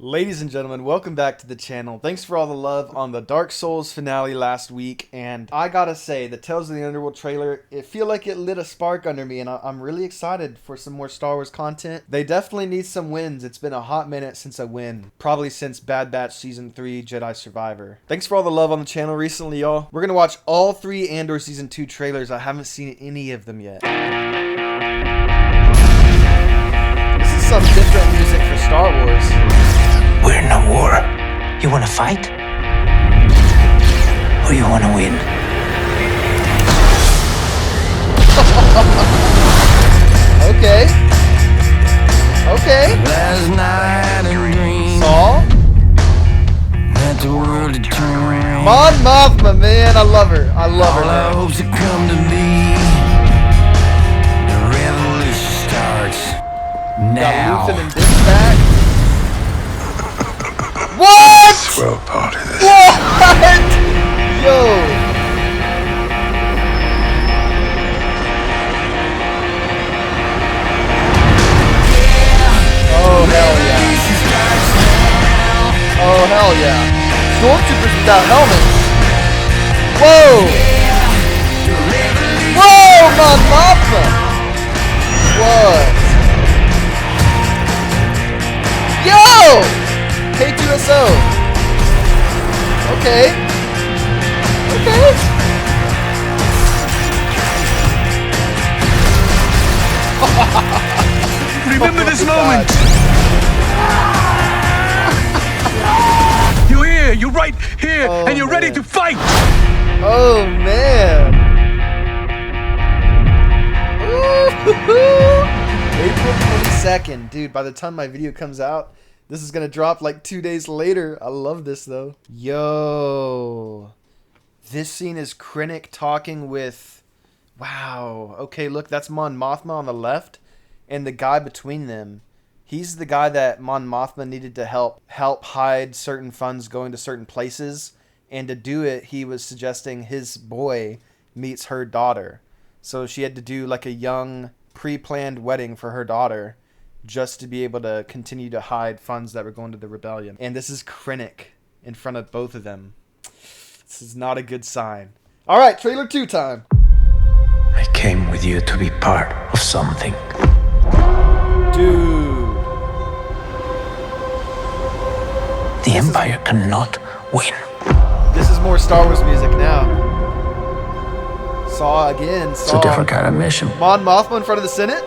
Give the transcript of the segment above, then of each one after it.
Ladies and gentlemen, welcome back to the channel. Thanks for all the love on the Dark Souls finale last week, and I gotta say, the Tales of the Underworld trailer, it feel like it lit a spark under me, and I'm really excited for some more Star Wars content. They definitely need some wins. It's been a hot minute since a win. Probably since Bad Batch Season 3 Jedi Survivor. Thanks for all the love on the channel recently, y'all. We're gonna watch all 3 ANDOR Season 2 trailers. I haven't seen any of them yet. This is some different music for Star Wars. We're in a war. You wanna fight? Or you wanna win? Okay. Okay. Last night a dream Saul? that the world had turned. Mon Mothma, man. I love her. I love All our her. hopes have come to be. The revolution starts Got now. Luthen and Dick back. What? Swell party this. What? Yo. Oh, hell yeah. Oh, hell yeah. Stormtroopers without helmets. Whoa. Whoa, Mon Mothma. What? Yo! K2SO. Okay. Okay. Remember this Oh my moment. You're here. You're right here, Oh, and you're ready man. to fight. Oh man. Ooh. April 22nd. Dude, by the time my video comes out, this is gonna drop like 2 days later. I love this though. Yo. This scene is Krennic talking with... Wow. Okay, look, that's Mon Mothma on the left. And the guy between them. He's the guy that Mon Mothma needed to help hide certain funds going to certain places. And to do it, he was suggesting his boy meets her daughter. So she had to do like a young, pre-planned wedding for her daughter just to be able to continue to hide funds that were going to the rebellion. And this is Krennic in front of both of them. This is not a good sign. All right, trailer 2 time. I came with you to be part of something. Dude. The Empire cannot win. This is more Star Wars music now. Saw again. It's Saw. a different kind of mission. Mon Mothma in front of the Senate?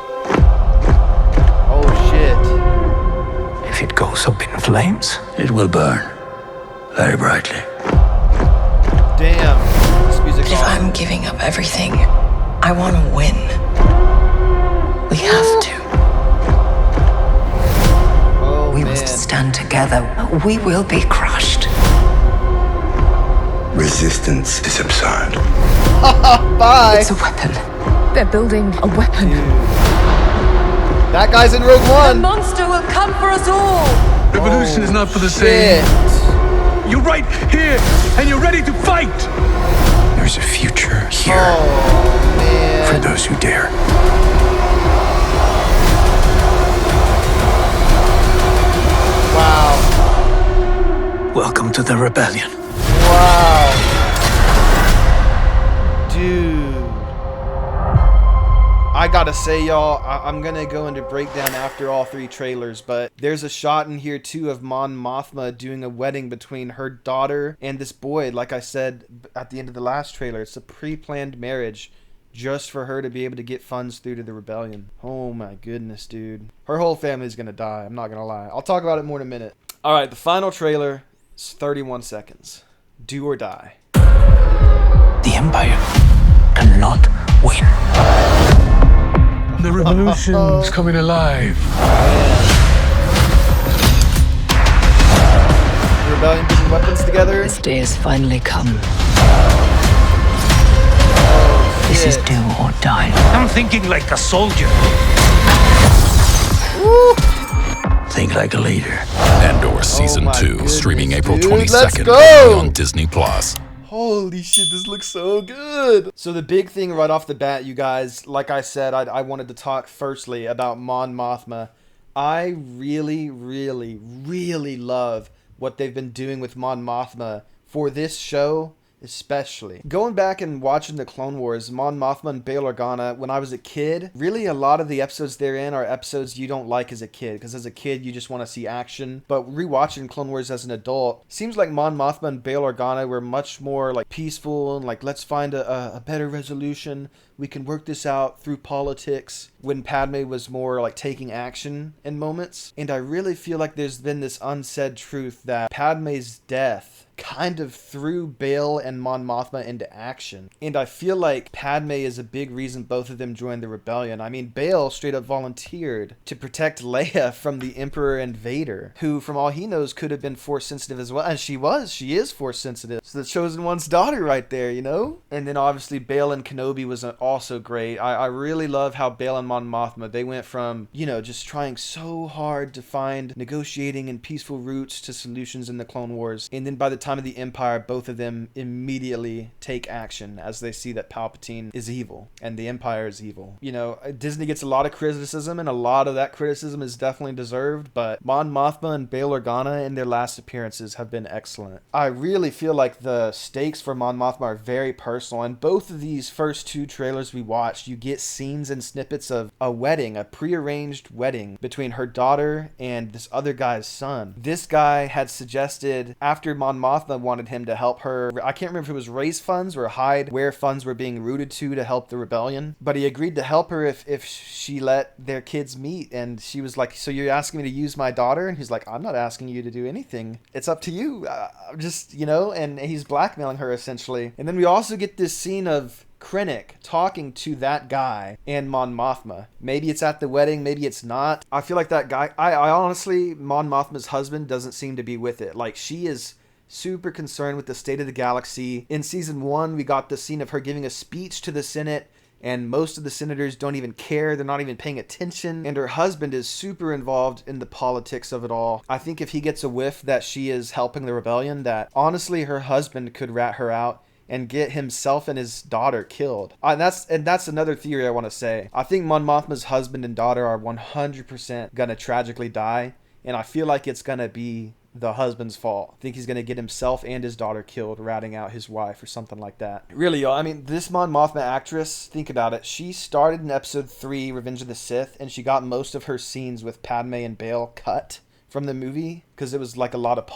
Oh, shit. If it goes up in flames, it will burn very brightly. Damn. This music's If awesome. I'm giving up everything, I want to win. We have to. Oh, We man. must stand together. We will be crushed. Resistance is absurd. Bye. It's a weapon. They're building a weapon. That guy's in Rogue The One. monster will come for us all. Revolution is not for the Shit. same. You're right here, and you're ready to fight. There's a future here Oh, for man. those who dare. Wow. Welcome to the rebellion. Wow. Dude. I gotta say, y'all, I'm gonna go into breakdown after all 3 trailers, but there's a shot in here, too, of Mon Mothma doing a wedding between her daughter and this boy. Like I said at the end of the last trailer, it's a pre-planned marriage just for her to be able to get funds through to the rebellion. Oh my goodness, dude. Her whole family's gonna die, I'm not gonna lie. I'll talk about it more in a minute. Alright, the final trailer is 31 seconds. Do or die. The Empire cannot win. The revolution's coming alive. The rebellion putting weapons together. This day has finally come. This is Shit. do or die. I'm thinking like a soldier. Think like a leader. ANDOR Season my 2, goodness, streaming April dude. 22nd Let's only go! on Disney+. Holy shit, this looks so good. So the big thing right off the bat, you guys, like I said, I wanted to talk firstly about Mon Mothma. I really, really, really love what they've been doing with Mon Mothma for this show, especially. Going back and watching the Clone Wars, Mon Mothma and Bail Organa, when I was a kid, really a lot of the episodes they're in are episodes you don't like as a kid, because as a kid you just want to see action. But rewatching Clone Wars as an adult, seems like Mon Mothma and Bail Organa were much more like peaceful and like, let's find a better resolution. We can work this out through politics, when Padme was more like taking action in moments. And I really feel like there's been this unsaid truth that Padme's death kind of threw Bail and Mon Mothma into action. And I feel like Padme is a big reason both of them joined the rebellion. I mean, Bail straight up volunteered to protect Leia from the Emperor and Vader, who from all he knows could have been force sensitive as well. And she is force sensitive. So the chosen one's daughter right there, you know? And then obviously Bail and Kenobi was also great. I really love how Bail and Mon Mothma, they went from, you know, just trying so hard to find negotiating and peaceful routes to solutions in the Clone Wars. And then by the time of the Empire, both of them immediately take action as they see that Palpatine is evil and the Empire is evil. You know, Disney gets a lot of criticism, and a lot of that criticism is definitely deserved, but Mon Mothma and Bail Organa in their last appearances have been excellent. I really feel like the stakes for Mon Mothma are very personal, and both of these first two trailers we watched, you get scenes and snippets of a wedding, a prearranged wedding between her daughter and this other guy's son. This guy had suggested, after Mon Mothma wanted him to help her, I can't remember if it was raise funds or hide where funds were being routed to help the rebellion, but he agreed to help her if she let their kids meet. And she was like, so you're asking me to use my daughter? And he's like, I'm not asking you to do anything, it's up to you. Just, you know, and he's blackmailing her essentially. And then we also get this scene of Krennic talking to that guy and Mon Mothma. Maybe it's at the wedding, maybe it's not. I feel like that guy, I honestly, Mon Mothma's husband doesn't seem to be with it. Like, she is super concerned with the state of the galaxy. In season 1, we got the scene of her giving a speech to the Senate, and most of the senators don't even care. They're not even paying attention. And her husband is super involved in the politics of it all. I think if he gets a whiff that she is helping the rebellion, that honestly her husband could rat her out and get himself and his daughter killed. And that's another theory I want to say. I think Mon Mothma's husband and daughter are 100% gonna tragically die, and I feel like it's gonna be the husband's fault. I think he's gonna get himself and his daughter killed, ratting out his wife or something like that. Really, y'all, I mean, this Mon Mothma actress, think about it. She started in episode 3, Revenge of the Sith, and she got most of her scenes with Padme and Bail cut from the movie because it was like a lot of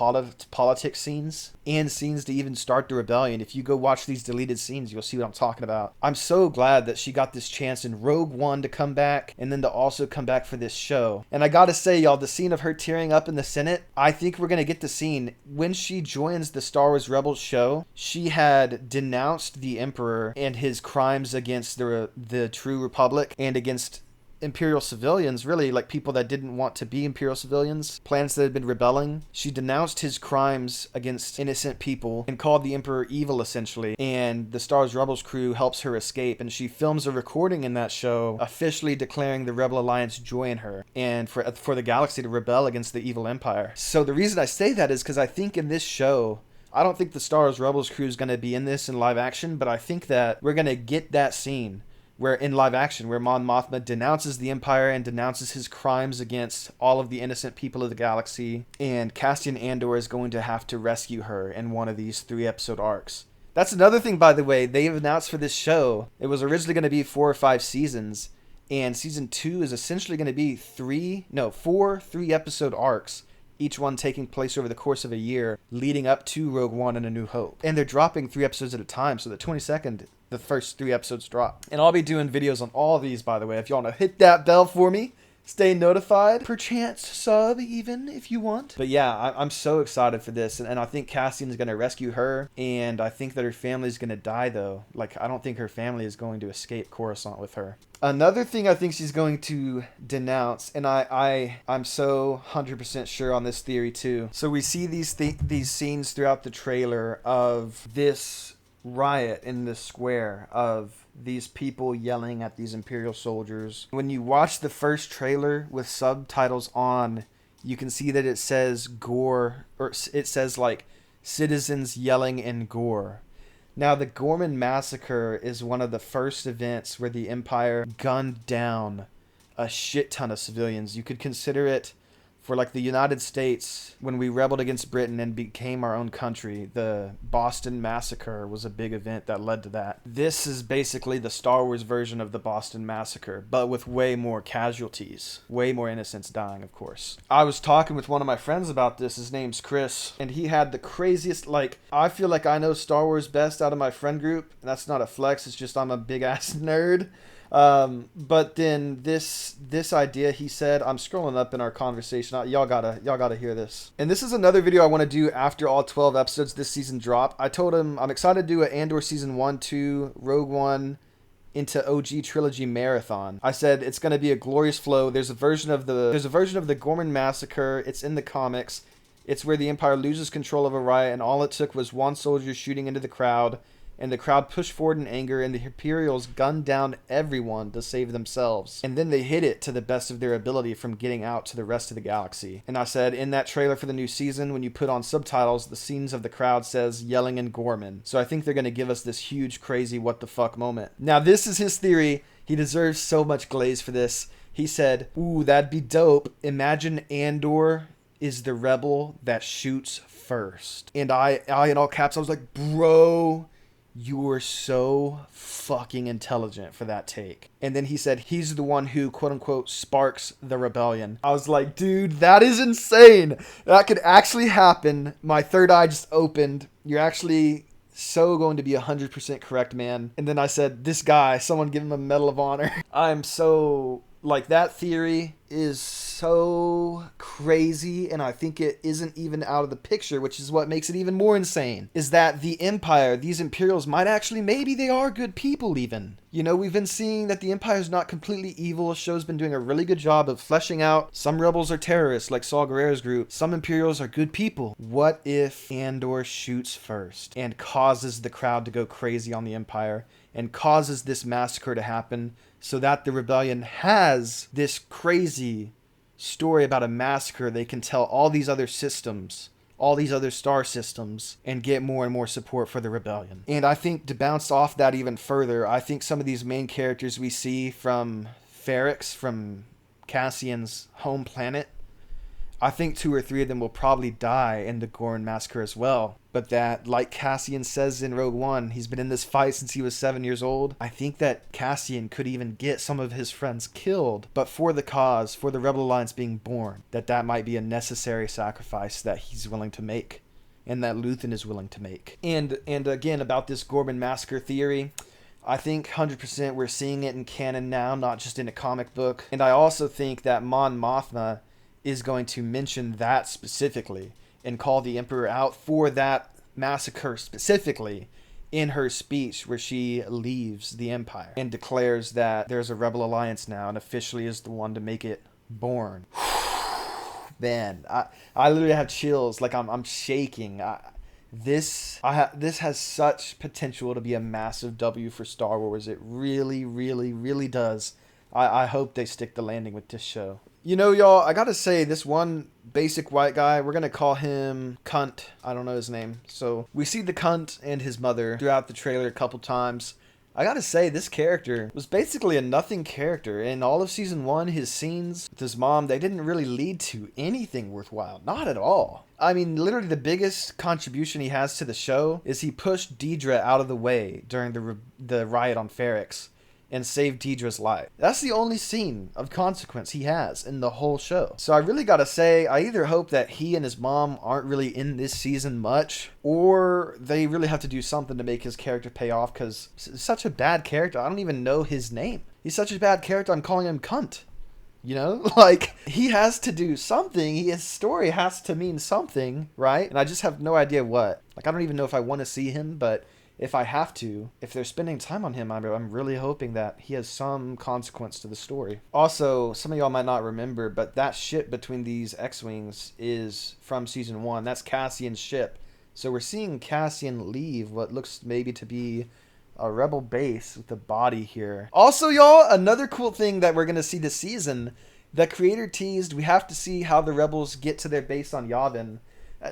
politics scenes and scenes to even start the rebellion. If you go watch these deleted scenes, you'll see what I'm talking about. I'm so glad that she got this chance in Rogue One to come back and then to also come back for this show. And I gotta say, y'all, the scene of her tearing up in the Senate, I think we're gonna get the scene when she joins the Star Wars Rebels show. She had denounced the Emperor and his crimes against the True Republic and against Imperial civilians, really, like people that didn't want to be Imperial civilians, planets that had been rebelling. She denounced his crimes against innocent people and called the Emperor evil, essentially. And the Star Wars Rebels crew helps her escape, and she films a recording in that show officially declaring the Rebel Alliance join her and for the galaxy to rebel against the evil Empire. So the reason I say that is because I think in this show, I don't think the Star Wars Rebels crew is going to be in this in live action, but I think that we're going to get that scene where in live action, where Mon Mothma denounces the Empire and denounces his crimes against all of the innocent people of the galaxy, and Cassian Andor is going to have to rescue her in one of these 3-episode arcs. That's another thing, by the way, they've announced for this show. It was originally going to be 4 or 5 seasons, and season 2 is essentially going to be 4 3-episode arcs, each one taking place over the course of a year, leading up to Rogue One and A New Hope. And they're dropping 3 episodes at a time, so the 22nd, the first 3 episodes drop. And I'll be doing videos on all of these, by the way. If you want to hit that bell for me, stay notified. Perchance sub, even, if you want. But yeah, I'm so excited for this. And I think Cassian's going to rescue her. And I think that her family's going to die, though. Like, I don't think her family is going to escape Coruscant with her. Another thing I think she's going to denounce, and I'm so 100% sure on this theory, too. So we see these scenes throughout the trailer of this riot in the square, of these people yelling at these Imperial soldiers. When you watch the first trailer with subtitles on, you can see that it says gore, or it says like citizens yelling in gore. Now, the Gorman Massacre is one of the first events where the Empire gunned down a shit ton of civilians. You could consider it, for like the United States, when we rebelled against Britain and became our own country, the Boston Massacre was a big event that led to that. This is basically the Star Wars version of the Boston Massacre, but with way more casualties, way more innocents dying, of course. I was talking with one of my friends about this. His name's Chris, and he had the craziest, like, I feel like I know Star Wars best out of my friend group, and that's not a flex, it's just I'm a big ass nerd. But then this idea, he said, I'm scrolling up in our conversation. Y'all gotta hear this. And this is another video I want to do after all 12 episodes this season drop. I told him I'm excited to do an Andor season 1, 2, Rogue One into OG trilogy marathon. I said it's going to be a glorious flow. There's a version of the Gorman Massacre. It's in the comics. It's where the Empire loses control of a riot, and all it took was one soldier shooting into the crowd, and the crowd pushed forward in anger, and the Imperials gunned down everyone to save themselves. And then they hid it to the best of their ability from getting out to the rest of the galaxy. And I said, in that trailer for the new season, when you put on subtitles, the scenes of the crowd says yelling in Gorman. So I think they're going to give us this huge, crazy, what the fuck moment. Now, this is his theory. He deserves so much glaze for this. He said, ooh, that'd be dope. Imagine Andor is the rebel that shoots first. And I in all caps, I was like, bro, you were so fucking intelligent for that take. And then he said he's the one who, quote unquote, sparks the rebellion. I was like, dude, that is insane. That could actually happen. My third eye just opened. You're actually so going to be 100% correct, man. And then I said, this guy, someone give him a Medal of Honor. I'm so... like, that theory is so crazy, and I think it isn't even out of the picture, which is what makes it even more insane, is that the Empire, these Imperials might actually, maybe they are good people even. You know, we've been seeing that the Empire is not completely evil. The show's been doing a really good job of fleshing out some rebels are terrorists, like Saw Gerrera's group. Some Imperials are good people. What if Andor shoots first and causes the crowd to go crazy on the Empire and causes this massacre to happen, so that the rebellion has this crazy story about a massacre? They can tell all these other systems, all these other star systems, and get more and more support for the rebellion. And I think to bounce off that even further, I think some of these main characters we see from Ferrix, from Cassian's home planet, I think 2 or 3 of them will probably die in the Gorman Massacre as well. But that, like Cassian says in Rogue One, he's been in this fight since he was 7 years old. I think that Cassian could even get some of his friends killed, but for the cause, for the Rebel Alliance being born, that might be a necessary sacrifice that he's willing to make, and that Luthen is willing to make. And again, about this Gorman Massacre theory, I think 100% we're seeing it in canon now, not just in a comic book. And I also think that Mon Mothma is going to mention that specifically and call the Emperor out for that massacre specifically in her speech, where she leaves the Empire and declares that there's a Rebel Alliance now and officially is the one to make it born. Man, I literally have chills. Like, I'm shaking. This has such potential to be a massive W for Star Wars. It really, really, really does. I hope they stick the landing with this show. You know, y'all, I gotta say, this one basic white guy, we're gonna call him Cunt. I don't know his name. So we see the Cunt and his mother throughout the trailer a couple times. I gotta say, this character was basically a nothing character. In all of season 1, his scenes with his mom, they didn't really lead to anything worthwhile. Not at all. I mean, literally the biggest contribution he has to the show is he pushed Deidre out of the way during the riot on Ferrix and saved Deidre's life. That's the only scene of consequence he has in the whole show. So I really gotta say, I either hope that he and his mom aren't really in this season much, or they really have to do something to make his character pay off, because it's such a bad character. I don't even know his name. He's such a bad character, I'm calling him Cunt. You know, like, he has to do something. His story has to mean something, right? And I just have no idea what. Like, I don't even know if I want to see him, but if I have to, if they're spending time on him, I'm really hoping that he has some consequence to the story. Also, some of y'all might not remember, but that ship between these X-Wings is from season 1. That's Cassian's ship. So we're seeing Cassian leave what looks maybe to be a rebel base with a body here. Also, y'all, another cool thing that we're going to see this season, the creator teased, we have to see how the rebels get to their base on Yavin.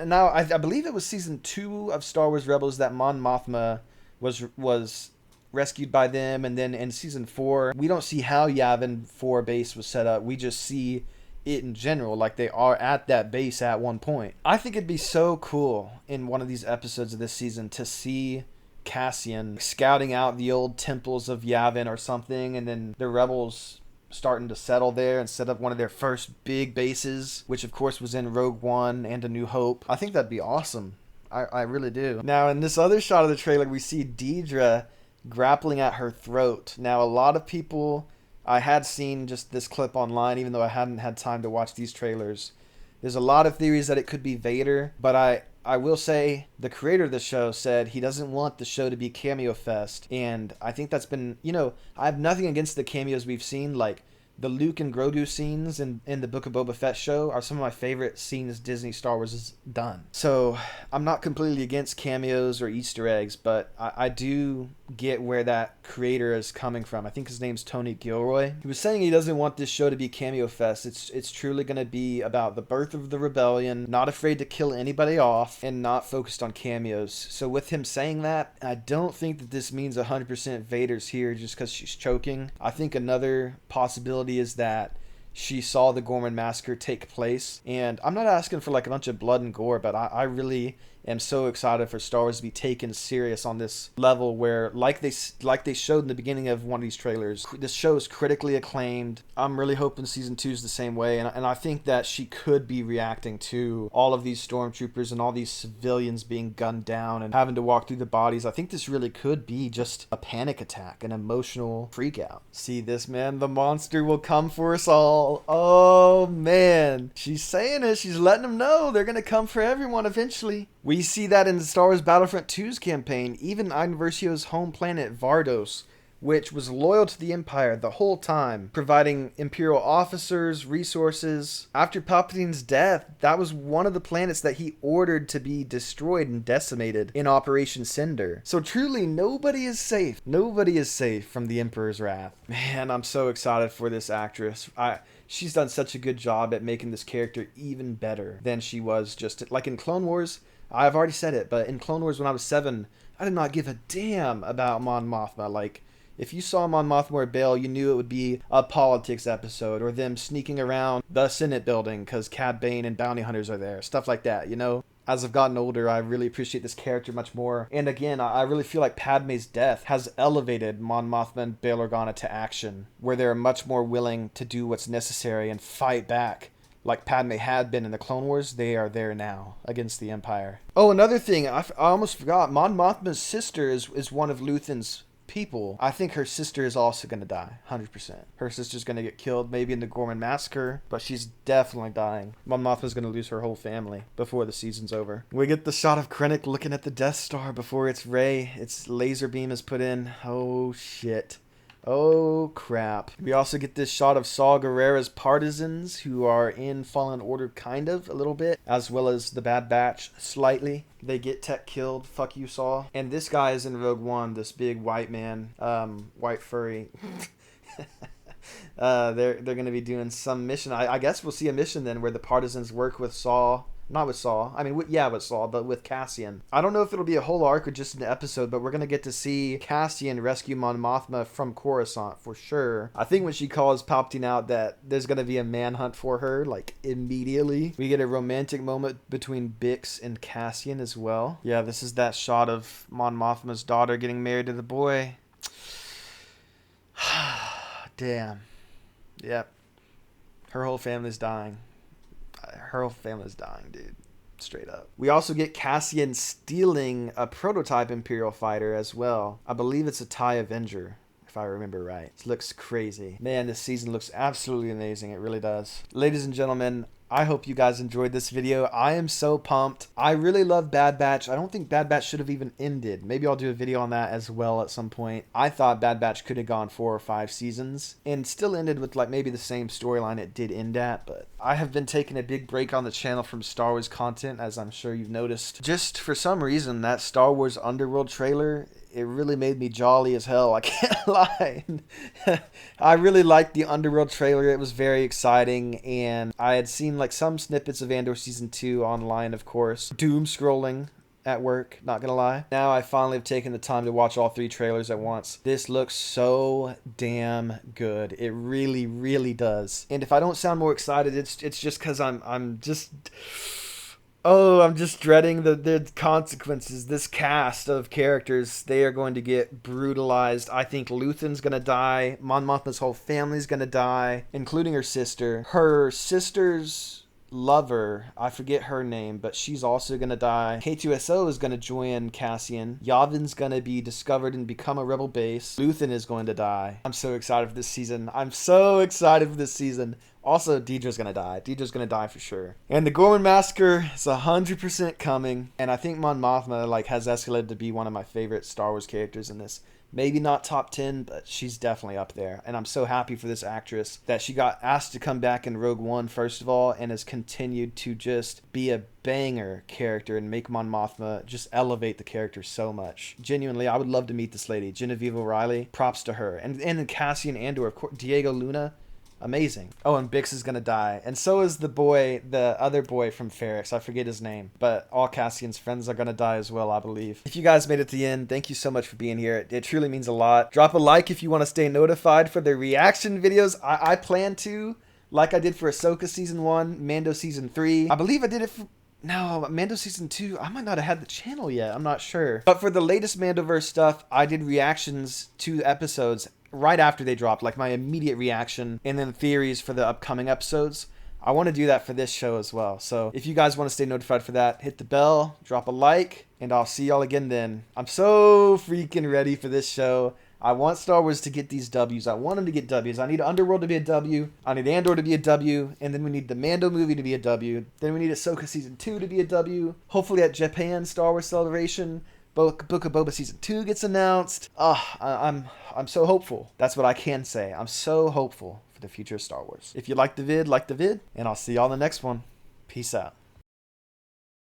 Now, I believe it was season 2 of Star Wars Rebels that Mon Mothma was rescued by them, and then in season 4, we don't see how Yavin 4 base was set up. We just see it in general, like they are at that base at one point. I think it'd be so cool in one of these episodes of this season to see Cassian scouting out the old temples of Yavin or something, and then the rebels starting to settle there and set up one of their first big bases, which of course was in Rogue One and A New Hope. I think that'd be awesome. I really do. Now, in this other shot of the trailer, we see Deidre grappling at her throat. Now, a lot of people, I had seen just this clip online, even though I hadn't had time to watch these trailers. There's a lot of theories that it could be Vader, but I will say the creator of the show said he doesn't want the show to be cameo fest, and I think that's been, you know, I have nothing against the cameos we've seen. Like the Luke and Grogu scenes in the Book of Boba Fett show are some of my favorite scenes Disney Star Wars has done. So I'm not completely against cameos or Easter eggs, but I do get where that creator is coming from. I think his name's Tony Gilroy. He was saying he doesn't want this show to be cameo fest. It's truly going to be about the birth of the rebellion, not afraid to kill anybody off, and not focused on cameos. So with him saying that, I don't think that this means 100% Vader's here just because she's choking. I think another possibility is that she saw the Gorman massacre take place, and I'm not asking for like a bunch of blood and gore, but I really am so excited for Star Wars to be taken serious on this level where, like they showed in the beginning of one of these trailers, this show is critically acclaimed. I'm really hoping season 2 is the same way, and I think that she could be reacting to all of these stormtroopers and all these civilians being gunned down and having to walk through the bodies. I think this really could be just a panic attack, an emotional freakout. See this, man? The monster will come for us all. Oh man, she's saying it. She's letting them know they're gonna come for everyone eventually. We see that in Star Wars Battlefront 2's campaign. Even Versio's home planet, Vardos, which was loyal to the Empire the whole time, providing Imperial officers, resources. After Palpatine's death, that was one of the planets that he ordered to be destroyed and decimated in Operation Cinder. So truly, nobody is safe. Nobody is safe from the Emperor's wrath. Man, I'm so excited for this actress. She's done such a good job at making this character even better than she was just like in Clone Wars. I've already said it, but in Clone Wars when I was 7, I did not give a damn about Mon Mothma. Like, if you saw Mon Mothma or Bail, you knew it would be a politics episode, or them sneaking around the Senate building because Cad Bane and bounty hunters are there. Stuff like that, you know? As I've gotten older, I really appreciate this character much more. And again, I really feel like Padme's death has elevated Mon Mothma and Bail Organa to action, where they're much more willing to do what's necessary and fight back. Like Padme had been in the Clone Wars, they are there now against the Empire. Oh, another thing, I almost forgot. Mon Mothma's sister is one of Luthen's people. I think her sister is also going to die, 100%. Her sister's going to get killed, maybe in the Gorman massacre, but she's definitely dying. Mon Mothma's going to lose her whole family before the season's over. We get the shot of Krennic looking at the Death Star before its laser beam is put in. Oh, shit. Oh, crap. We also get this shot of Saw Gerrera's partisans, who are in Fallen Order kind of, a little bit, as well as the Bad Batch, slightly. They get Tech killed. Fuck you, Saw. And this guy is in Rogue One, this big white man, white furry. They're going to be doing some mission. I guess we'll see a mission then where the partisans work with Saw. Not with Saw. I mean, with Saw, but with Cassian. I don't know if it'll be a whole arc or just an episode, but we're going to get to see Cassian rescue Mon Mothma from Coruscant for sure. I think when she calls Palpatine out that there's going to be a manhunt for her, like, immediately. We get a romantic moment between Bix and Cassian as well. Yeah, this is that shot of Mon Mothma's daughter getting married to the boy. Damn. Yep. Her whole family's dying. Her whole family's dying, dude. Straight up. We also get Cassian stealing a prototype Imperial fighter as well. I believe it's a TIE Avenger, if I remember right. It looks crazy. Man, this season looks absolutely amazing. It really does. Ladies and gentlemen, I hope you guys enjoyed this video. I am so pumped. I really love Bad Batch. I don't think Bad Batch should have even ended. Maybe I'll do a video on that as well at some point. I thought Bad Batch could have gone 4 or 5 seasons and still ended with like maybe the same storyline it did end at, but I have been taking a big break on the channel from Star Wars content, as I'm sure you've noticed. Just for some reason, that Star Wars Underworld trailer, it really made me jolly as hell. I can't lie. I really liked the Underworld trailer. It was very exciting, and I had seen like some snippets of Andor Season 2 online, of course. Doom scrolling at work, not gonna lie. Now I finally have taken the time to watch all 3 trailers at once. This looks so damn good. It really, really does. And if I don't sound more excited, it's just because I'm just dreading the consequences. This cast of characters, they are going to get brutalized. I think Luthen's gonna die. Mon Mothma's whole family's gonna die, including her sister. Her sister's lover, I forget her name, but she's also gonna die. K2SO is gonna join Cassian. Yavin's gonna be discovered and become a rebel base. Luthen is going to die. I'm so excited for this season. I'm so excited for this season. Also, Deidre's gonna die. Deidre's gonna die for sure. And the Gorman Massacre is 100% coming. And I think Mon Mothma like has escalated to be one of my favorite Star Wars characters in this. Maybe not top 10, but she's definitely up there. And I'm so happy for this actress that she got asked to come back in Rogue One, first of all, and has continued to just be a banger character and make Mon Mothma just elevate the character so much. Genuinely, I would love to meet this lady. Genevieve O'Reilly, props to her. And Cassian Andor, of course, Diego Luna. Amazing. Oh, and Bix is gonna die. And so is the other boy from Ferrex. I forget his name. But all Cassian's friends are gonna die as well, I believe. If you guys made it to the end, thank you so much for being here. It truly means a lot. Drop a like if you want to stay notified for the reaction videos. I plan to, like I did for Ahsoka Season 1, Mando Season 3. I believe I did it for... No, Mando Season 2, I might not have had the channel yet. I'm not sure. But for the latest MandoVerse stuff, I did reactions to episodes right after they dropped, like my immediate reaction, and then theories for the upcoming episodes. I want to do that for this show as well. So if you guys want to stay notified for that, hit the bell, drop a like, and I'll see y'all again then. I'm so freaking ready for this show. I want Star Wars to get these W's. I want them to get W's. I need Underworld to be a W. I need Andor to be a W. And then we need the Mando movie to be a W. Then we need Ahsoka Season 2 to be a W. Hopefully at Japan Star Wars Celebration, Book of Boba Season 2 gets announced. I'm so hopeful. That's what I can say. I'm so hopeful for the future of Star Wars. If you like the vid, and I'll see y'all in the next one. Peace out.